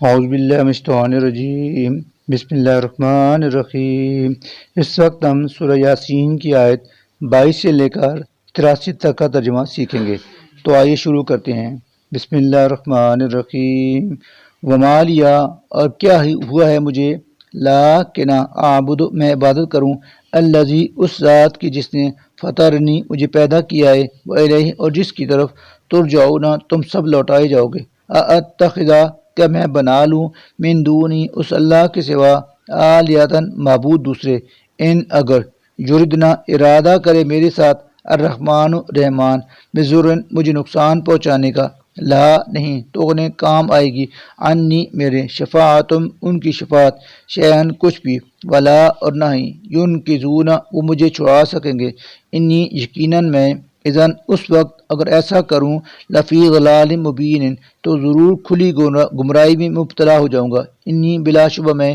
اعوذ باللہ من الشیطان الرجیم، بسم اللہ الرحمن الرحیم۔ اس وقت ہم سورہ یاسین کی آیت 22 سے لے کر 83 تک کا ترجمہ سیکھیں گے، تو آئیے شروع کرتے ہیں۔ بسم اللہ الرحمن الرحیم۔ وما لیا، اور کیا ہوا ہے مجھے، لا کہ نہ اعبد، میں عبادت کروں، الذی، اس ذات کی جس نے فطرنی، مجھے پیدا کیا ہے، والیہ، اور جس کی طرف ترجعون، تم سب لوٹائے جاؤ گے، اتخذا، کہ میں بنا لوں، من دونی، اس اللہ کے سوا، آلیاتن، معبود دوسرے، ان اگر، یردنا، ارادہ کرے میرے ساتھ، الرحمن، رحمان، بضرن، مجھے نقصان پہنچانے کا، لا، نہیں، تو انہیں کام آئے گی، عنی، میرے، شفاعتم، ان کی شفاعت، شیئن، کچھ بھی، ولا، اور نہ ہی، ینقذون، وہ مجھے چھڑا سکیں گے، انی، یقیناً میں، اذن، اس وقت، اگر ایسا کروں، لفی غلال مبین، تو ضرور کھلی گمراہی میں مبتلا ہو جاؤں گا، انی، بلا شبہ میں،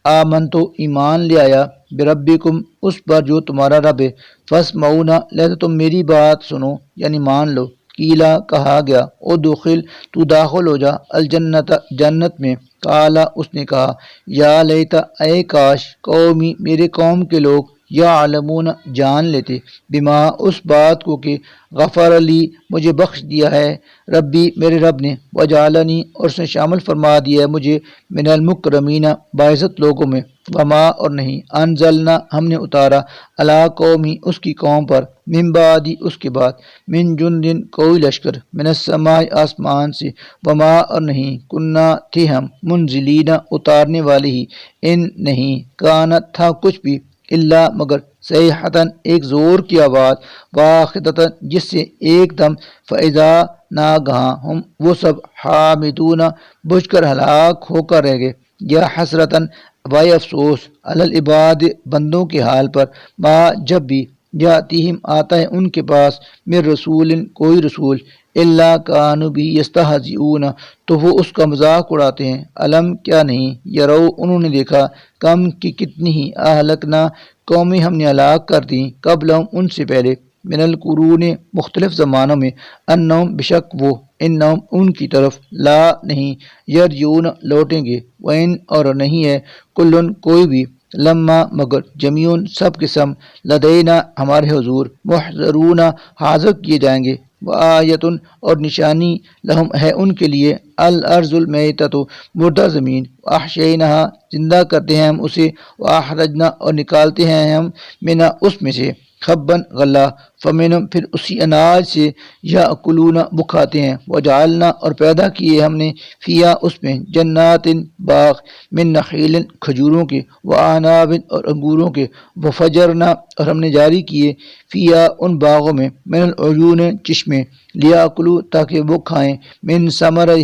آمنتو، ایمان لے آیا، بربکم، اس پر جو تمہارا رب ہے، فاسمعونا، لہذا تم میری بات سنو، یعنی مان لو، کیلا، کہا گیا، او دخل، تو داخل ہو جا، الجنت، جنت میں، کالا، اس نے کہا، یا لیتا، اے کاش، قومی، میرے قوم کے لوگ، یا علمون، جان لیتے، بما، اس بات کو کہ غفر علی، مجھے بخش دیا ہے، ربی، میرے رب نے، وجعلنی، اور اس نے شامل فرما دیا ہے مجھے، من المکرمین، باعزت لوگوں میں، وما، اور نہیں، انزلنا، ہم نے اتارا، علی قومی، اس کی قوم پر، من بعدی، اس کے بعد، من جندن، کوئی لشکر، من السماء، آسمان سے، وما، اور نہیں، کنہ، تھے ہم، منزلین، اتارنے والے ہی، ان، نہیں، کانت، تھا کچھ بھی، اللہ، مگر، صیحتاً، ایک زور کی آواز، واحدتاً، جس سے ایک دم، فاذا، ناگہاں، ہم، وہ سب، حامدون، بجھ کر ہلاک ہو کر رہ گئے، یا حسرتاً، وائے افسوس، علی العباد، بندوں کے حال پر، ما، جب بھی، یاتیہم، آتا ہے ان کے پاس، من رسول، کوئی رسول، الا کانوا بھی یستہزئون، تو وہ اس کا مذاق اڑاتے ہیں، علم، کیا نہیں، یرو، انہوں نے دیکھا، کم کی کتنی ہی، اہلکنا، قومیں ہم نے ہلاک کر دیں، قبلہم، ان سے پہلے، من القرون، مختلف زمانوں میں، انہم، بشک وہ، انہم، ان کی طرف، لا، نہیں، یرجون، لوٹیں گے، وین، اور نہیں ہے، کلن، کوئی بھی، لما، مگر، جمیعن، سب قسم، لدینا، ہمارے حضور، محضرون، حاضر کیے جائیں گے، وآیتن، اور نشانی، لہم، ہے ان کے لیے، الارض المیتۃ، مردہ زمین، احشیناها، زندہ کرتے ہیں ہم اسے، واخرجنا، اور نکالتے ہیں ہم، منا، اس میں سے، خبن، غلہ، فمنہم، پھر اسی اناج سے، یاکلون، وہ کھاتے ہیں، وجعلنا، اور پیدا کیے ہم نے، فیا، اس میں، جنات، باغ، من نخیل، کھجوروں کے، واعناب، اور انگوروں کے، وفجرنا، اور ہم نے جاری کیے، فیا، ان باغوں میں، من العیون، چشمے، لیاکلوا، تاکہ وہ کھائیں، من ثمرہ،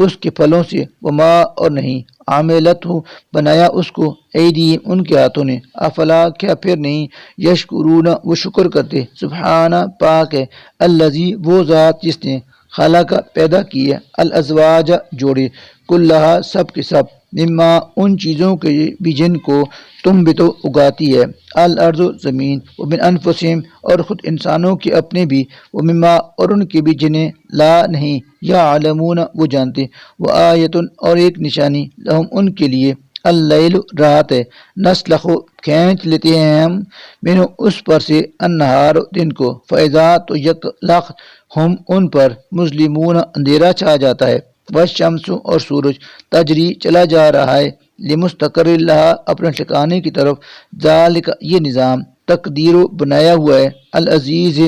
اس کے پھلوں سے، وما، اور نہیں، عاملت ہو، بنایا اس کو، ایدیہم، ان کے ہاتھوں نے، افلا، کیا پھر نہیں، یشکرون، وہ شکر کرتے، سبحانہ، پاک ہے، الذی، وہ ذات جس نے، خالق، پیدا کیے، الازواج، جوڑے، کلہا، سب کے سب، مما، ان چیزوں کے بھی جن کو تم بھی تو اگاتی ہے، الارض، زمین، ومن انفسہم، اور خود انسانوں کے اپنے بھی، ومما، اور ان کے بھی جنہیں، لا، نہیں، یعلمون، وہ جانتے، وآیتن، اور ایک نشانی، لہم، ان کے لیے، اللیل، رات ہے، نسلخ، کھینچ لیتے ہیں ہم، منہ، اس پر سے، النہار، دن کو، فاذا، تو یکلخ، ہم، ان پر، مظلمون، اندھیرا چھا جاتا ہے، والشمس، اور سورج، تجری، چلا جا رہا ہے، لمستقر لہا، اپنے ٹھکانے کی طرف، ذالک، یہ نظام، تقدیر، بنایا ہوا ہے، العزیز،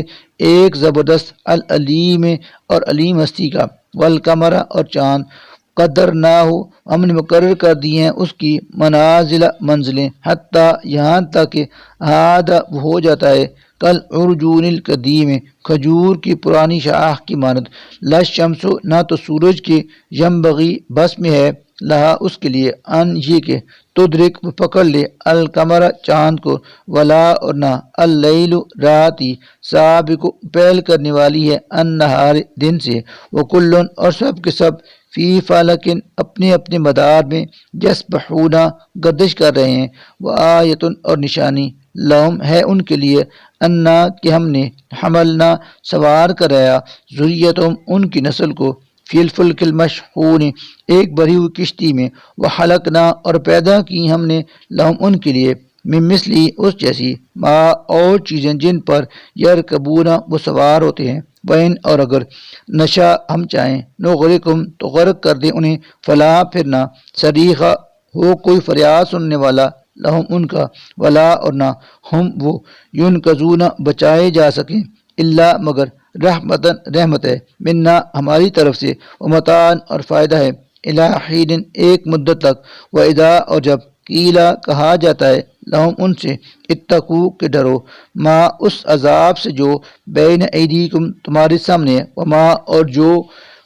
ایک زبردست، العلیم، اور علیم ہستی کا، والقمر، اور چاند، قدر نہ ہو، ہم نے مقرر کر دی ہیں اس کی، منازل، منزلیں، حتیٰ، یہاں تک کہ، عاد، وہ ہو جاتا ہے، کل عرجون القدیم، کھجور کی پرانی شاخ کی مانند، لا شمس، نہ تو سورج کی، ینبغی، بس میں ہے، لہا، اس کے لیے، ان، یہ کہ، تدرک، وہ پکڑ لے، القمر، چاند کو، ولا، اور نہ، اللیل، رات ہی، سابق، پہل کرنے والی ہے، النہار، دن سے، وکلن، اور سب کے سب، فی فلکن، اپنے اپنے مدار میں، یسبحون، گردش کر رہے ہیں، وآیتن، اور نشانی، لہم، ہے ان کے لیے، انا، کہ ہم نے، حملنا، سوار کرایا، ذریتہم، ان کی نسل کو، فی الفلک المشحون ایک بھری ہوئی کشتی میں، وخلقنا اور پیدا کی ہم نے لہم ان کے لیے من مثلی اس جیسی ما اور چیزیں جن پر یرکبون وہ سوار ہوتے ہیں، وَإِنْ اور اگر نشا ہم چاہیں نغرقہم تو غرق کر دیں انہیں، فلا پھر نہ صریخ ہو کوئی فریاد سننے والا لہم ان کا، ولا اور نہ ہم وہ ینقذون بچائے جا سکیں، الا مگر رحمتن رحمت ہے، منا ہماری طرف سے، ومتان اور فائدہ ہے، الی حین ایک مدت تک، وَإِذَا اور جب قیلا کہا جاتا ہے لہم ان سے اتقو کہ ڈرو، ما اس عذاب سے جو بین ایدیکم تمہارے سامنے ہے، وما اور جو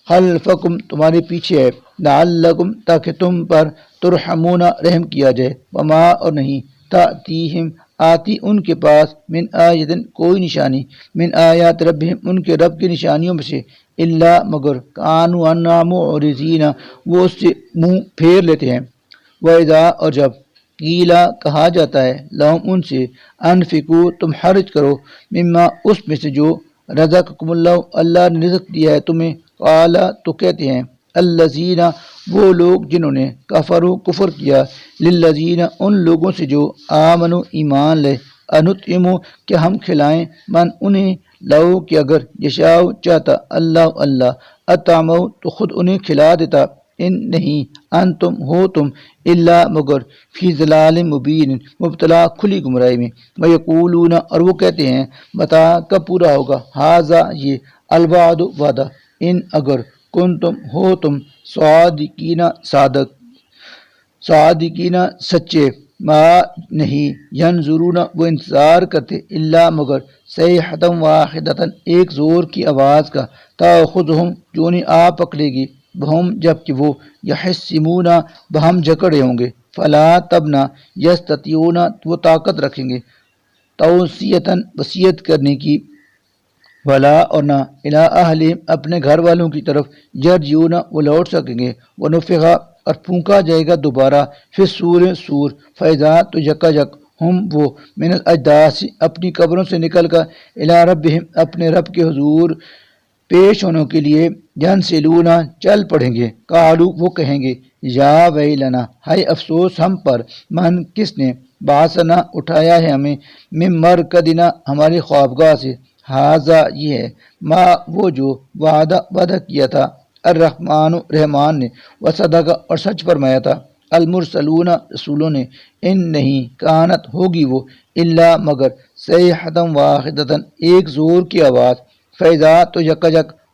خلفکم تمہارے پیچھے ہے، لعلکم تاکہ تم پر ترحمون رحم کیا جائے، وما اور نہیں تأتیہم آتی ان کے پاس من آیتن کوئی نشانی من آیات ربہم ان کے رب کی نشانیوں میں سے، الا مگر کانوا عنہا معرضین وہ اس سے منہ پھیر لیتے ہیں، وَإِذَا اور جب قیلا کہا جاتا ہے لہم ان سے انفقو تم خرچ کرو، مما اس میں سے جو رزقکم اللہ اللہ نے رزق دیا ہے تمہیں، قالا تو کہتے ہیں الذین وہ لوگ جنہوں نے کفروا کفر کیا، للذین ان لوگوں سے جو آمنوا ایمان لے، انطعموا کہ ہم کھلائیں من انہیں لو کہ اگر یشاء چاہتا اللہ اطعموا تو خود انہیں کھلا دیتا، ان نہیں انتم ہو تم الا مگر فی ضلال مبین مبتلا کھلی گمراہی میں، ویقولون اور وہ کہتے ہیں متی کب پورا ہوگا، ھذا یہ الوعد وعدہ، ان اگر کنتم ہو تم صادقین سچے، ما نہیں ینظرون وہ انتظار کرتے الا مگر صیحۃ واحدۃ ایک زور کی آواز کا، تاخذہم جو انہیں آ پکڑے گی، بہم جب کہ وہ یحسمون بہم جکڑے ہوں گے، فلا تب نہ یستطیعون وہ طاقت رکھیں گے توصیتاً وصیت کرنے کی، ولا اور نہ الی اہلہم اپنے گھر والوں کی طرف یرجعون وہ لوٹ سکیں گے، ونفخ اور پھونکا جائے گا دوبارہ پھر سور فیضا تو یکا ہم وہ من الاجداث اپنی قبروں سے نکل کر الی ربہم اپنے رب کے حضور پیش ہونے کے لیے ینسلون چل پڑیں گے، قالو وہ کہیں گے یا ویلنا ہائے افسوس ہم پر، من کس نے بعثنا اٹھایا ہے ہمیں، من مرقدنا ہماری خوابگاہ سے، ھذا یہ ہے ما وہ جو وعدہ کیا تھا الرحمن رحمان نے، وصدق اور سچ فرمایا تھا المرسلون رسولوں نے، ان نہیں کانت ہوگی وہ الا مگر صیحۃ واحدۃ ایک زور کی آواز، فیضا تو یک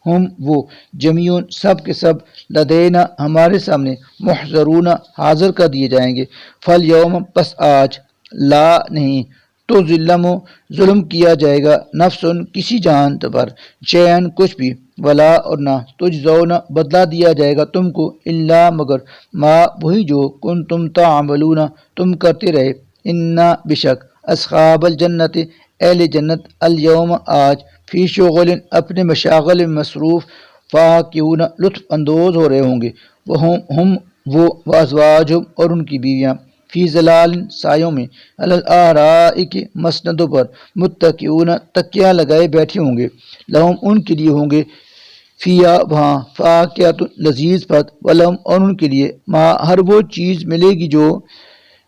ہم وہ جمیعون سب کے سب لدینا ہمارے سامنے محضرون حاضر کر دیے جائیں گے، فالیوم پس آج لا نہیں تو ظلم کیا جائے گا نفس کسی جان پر شیئن کچھ بھی، ولا اور نہ تجزون بدلہ دیا جائے گا تم کو الا مگر ما وہی جو کنتم تعملون تم کرتے رہے، انا بشک اصحاب الجنت اہل جنت الیوم آج فی شغل اپنے مشاغل میں مصروف، فاکہون لطف اندوز ہو رہے ہوں گے، ہم وہ وازواجہم اور ان کی بیویاں، فی ظلال سایوں میں، علی الارائک مسندوں پر، متکئون تکیہ لگائے بیٹھے ہوں گے، لہم ان کے لیے ہوں گے فیہا وہاں فاکہۃ لذیذ پھل، ولہم اور ان کے لیے ما ہر وہ چیز ملے گی جو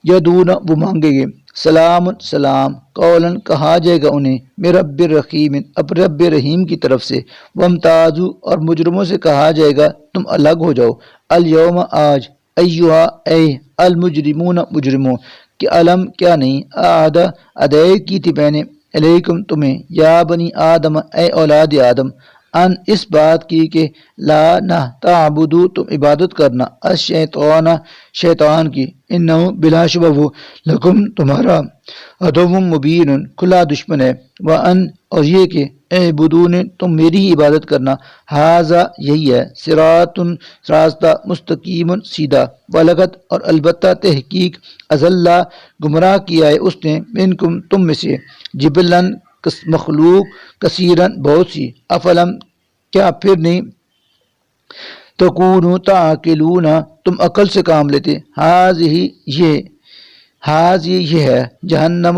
یدعون وہ مانگیں گے، سلام سلام قولاً کہا جائے گا انہیں من رب الرحیم اپنے رب رحیم کی طرف سے، وامتازوا اور مجرموں سے کہا جائے گا تم الگ ہو جاؤ، الیوم آج ایہا اے المجرمون مجرموں، کہ علم کیا نہیں اعادہ ادائی کی تھی میں نے علیکم تمہیں یا بنی آدم اے اولاد آدم، ان اس بات کی کہ لا نہ تعبدو تم عبادت کرنا الشیطان شیطان کی، انہو بلا شبہ وہ لکم تمہارا عدو مبین کھلا دشمن ہے، وان اور یہ کہ اعبدون تم میری ہی عبادت کرنا، ھذا یہی ہے صراط راستہ مستقیم سیدھا، ولقد اور البتہ تحقیق اضل گمراہ کیا ہے اس نے منکم تم میں سے جبلن مخلوق کثیرن بہت سی، افلم کیا پھر نہیں تکونوا تعقلون تم عقل سے کام لیتے، حاضی یہ ہے جہنم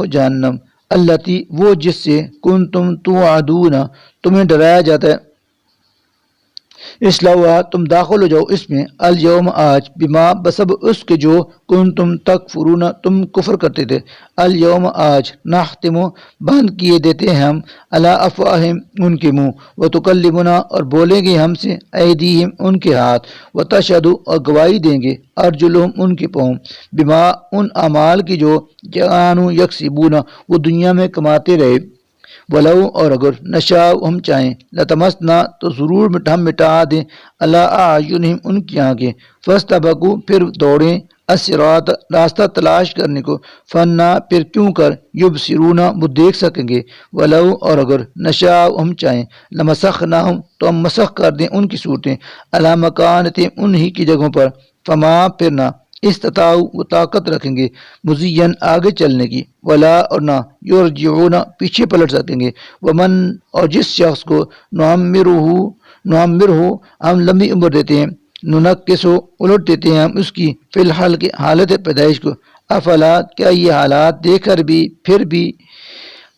التی وہ جس سے کنتم توعدون تمہیں ڈرایا جاتا ہے، اسلوہ تم داخل ہو جاؤ اس میں، الیوم آج، بما بسب اس کے جو کنتم تکفرون تم کفر کرتے تھے، الیوم آج، نختم بند کیے دیتے ہیں ہم، علی افواہہم ان کے منہ، وتکلمنا اور بولیں گے ہم سے، ایدیہم ان کے ہاتھ، وتشہد اور گواہی دیں گے، ارجلہم ان کے پاؤں، بما ان اعمال کی جو کانوا یکسبون وہ دنیا میں کماتے رہے، ولو اور اگر نشاء ہم چاہیں، لتمسنا تو ضرور ہم مٹا دیں، علی اعینہم ان کی آنکھیں، فاستبقوا پھر دوڑیں، الصراط راستہ تلاش کرنے کو، فنا پھر کیوں کر، یبصرون وہ دیکھ سکیں گے، ولو اور اگر نشاء ہم چاہیں، لمسخناہم تو ہم مسخ کر دیں ان کی صورتیں، علی مکانتہم انہی کی جگہوں پر، فما پھر نہ استطاعوا وہ طاقت رکھیں گے مزین آگے چلنے کی، ولا اور نہ یرجعون پیچھے پلٹ سکیں گے، ومن اور جس شخص کو نعمرہ ہم لمبی عمر دیتے ہیں، ننکسو الٹ دیتے ہیں ہم اس کی فی الحال کے حالت پیدائش کو، افلا کیا یہ حالات دیکھ کر بھی پھر بھی،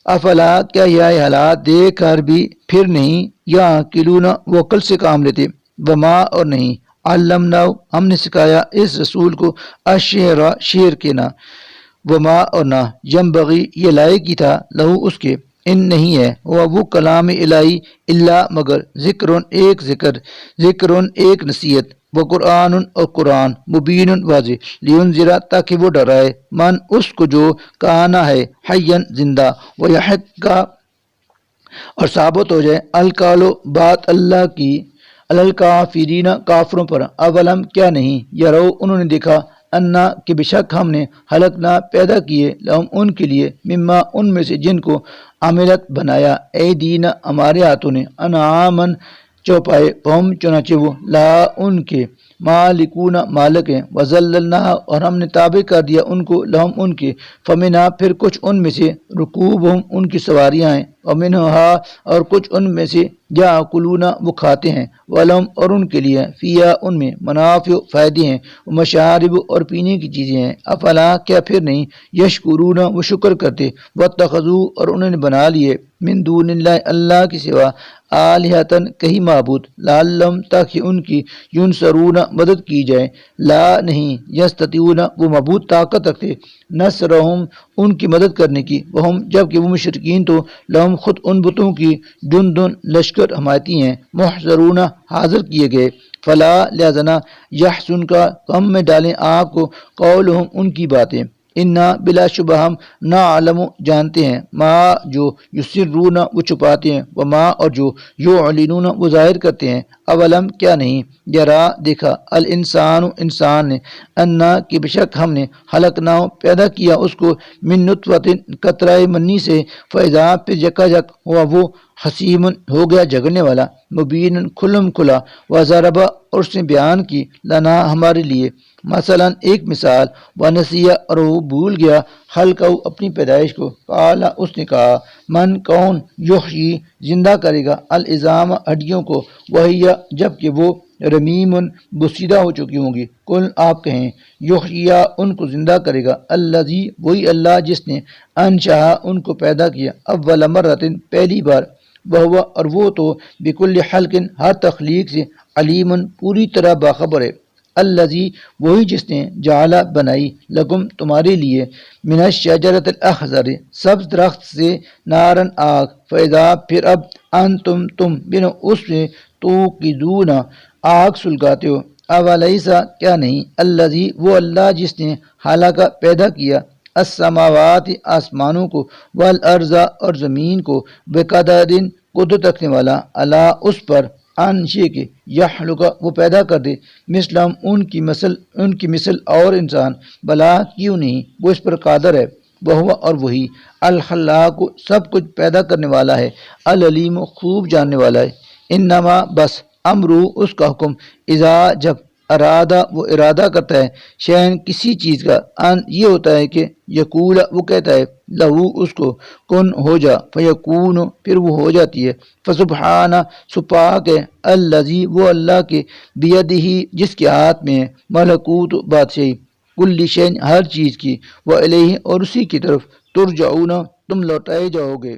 افلا کیا یہ حالات دیکھ کر بھی پھر نہیں، یا عاقلون وہ عقل سے کام لیتے، وما اور نہیں، علمنا ہم نے سکھایا اس رسول کو، الشعر شعر کے نہ، وما اور نہ، ینبغی یہ لائق ہی تھا، لہو اس کے، ان نہیں ہے وہ کلام الہی الا مگر ذکر ایک نصیحت، وہ قرآن اور قرآن مبین واضح، لینذر تاکہ وہ ڈرائے، من اس کو جو کانا ہے حین زندہ، ویحق کا اور ثابت ہو جائے، القول بات اللہ کی، الکافرین کافروں پر، اولم کیا نہیں، یرو انہوں نے دیکھا، انا کہ بے شک ہم نے خلقنا پیدا کیے، لہم ان کے لیے، مما ان میں سے جن کو عملت بنایا، ایدینا ہمارے ہاتھوں نے، انعامن چوپائے، فہم چنانچہ وہ لا ان کے مالکون مالک ہیں، وذللنا اور ہم نے تابع کر دیا ان کو، لہم ان کے، فمنہا پھر کچھ ان میں سے، رکوبہم ان کی سواریاں ہیں، ومنہا اور کچھ ان میں سے، یاکلون وہ کھاتے ہیں، ولہم اور ان کے لیے، فیہا ان میں، منافع فائدے ہیں، ومشارب اور پینے کی چیزیں ہیں، افلا کیا پھر نہیں، یشکرون وہ شکر کرتے، واتخذوا اور انہوں نے بنا لیے، من دون اللہ اللہ کی سوا، آلہتن کہیں معبود، لعلہم تاکہ ان کی، ینصرون مدد کی جائے، لا نہیں، یستطیعون وہ معبود طاقت رکھتے، نصرہم ان کی مدد کرنے کی، وہم جبکہ وہ مشرکین تو، لہم خود ان بتوں کی، جندن لشکر حمایتی ہیں، محضرون حاضر کیے گئے، فلا لہذا یحسن کا غم میں ڈالیں آپ کو، قولہم ان کی باتیں، انا بلا شبہ ہم نعلم جانتے ہیں، ما جو یسرون وہ چھپاتے ہیں، وما اور جو یعلنون وہ ظاہر کرتے ہیں، اولم کیا نہیں، یرا دیکھا، الانسان انسان نے، انا کہ بشک ہم نے، خلقنا پیدا کیا اس کو، من نطفۃ قطرہ منی سے، فاذا پھر یکا یک ہوا وہ، حسیم ہو گیا جگنے والا، مبین کھلم کھلا، وضرب اور اس نے بیان کی، لنا ہمارے لیے، مثلا ایک مثال، ونسیہ اور وہ بھول گیا، خلقہ اپنی پیدائش کو، قال اس نے کہا، من کون، یحیی زندہ کرے گا، العظام ہڈیوں کو، وہی جبکہ وہ رمیم بسیدہ ہو چکی ہوں گی، کل آپ کہیں، یحیی ان کو زندہ کرے گا، الذی وہی اللہ جس نے، انشأ ان کو پیدا کیا، اول مرۃ پہلی بار، وہ اور وہ تو بکل خلق ہر تخلیق سے، علیم پوری طرح باخبر ہے، الذی وہی جس نے، جعل بنائی، لکم تمہارے لیے، من الشجرۃ الاخضر سبز درخت سے، نارن آگ، فاذا پھر اب، انتم تم، بن اس میں، توقدون آگ سلگاتے ہو، اولیسا کیا نہیں، الذی وہ اللہ جس نے، خلق پیدا کیا، السماوات آسمانوں کو، والارض اور زمین کو، بقدر قدرت رکھنے والا، اللہ اس پر، انشے کے، یخلق وہ پیدا کر دے، مثلہم ان کی مثل اور انسان، بلا کیوں نہیں، وہ اس پر قادر ہے، وہ اور وہی، الخلاق سب کچھ پیدا کرنے والا ہے، العلیم خوب جاننے والا ہے، انما بس، امرو اس کا حکم، اذا جب، ارادہ وہ ارادہ کرتا ہے، شین کسی چیز کا، ان یہ ہوتا ہے کہ، یقول وہ کہتا ہے، لہو اس کو، کن ہو جا، فیکون پھر وہ ہو جاتی ہے، فسبحانہ سپاک ہے، الذی وہ اللہ کے، بیدہ جس کے ہاتھ میں ہے، ملکوت بادشاہی، کل شین ہر چیز کی، و الیہ اور اسی کی طرف، ترجعون تم لوٹائے جاؤ گے۔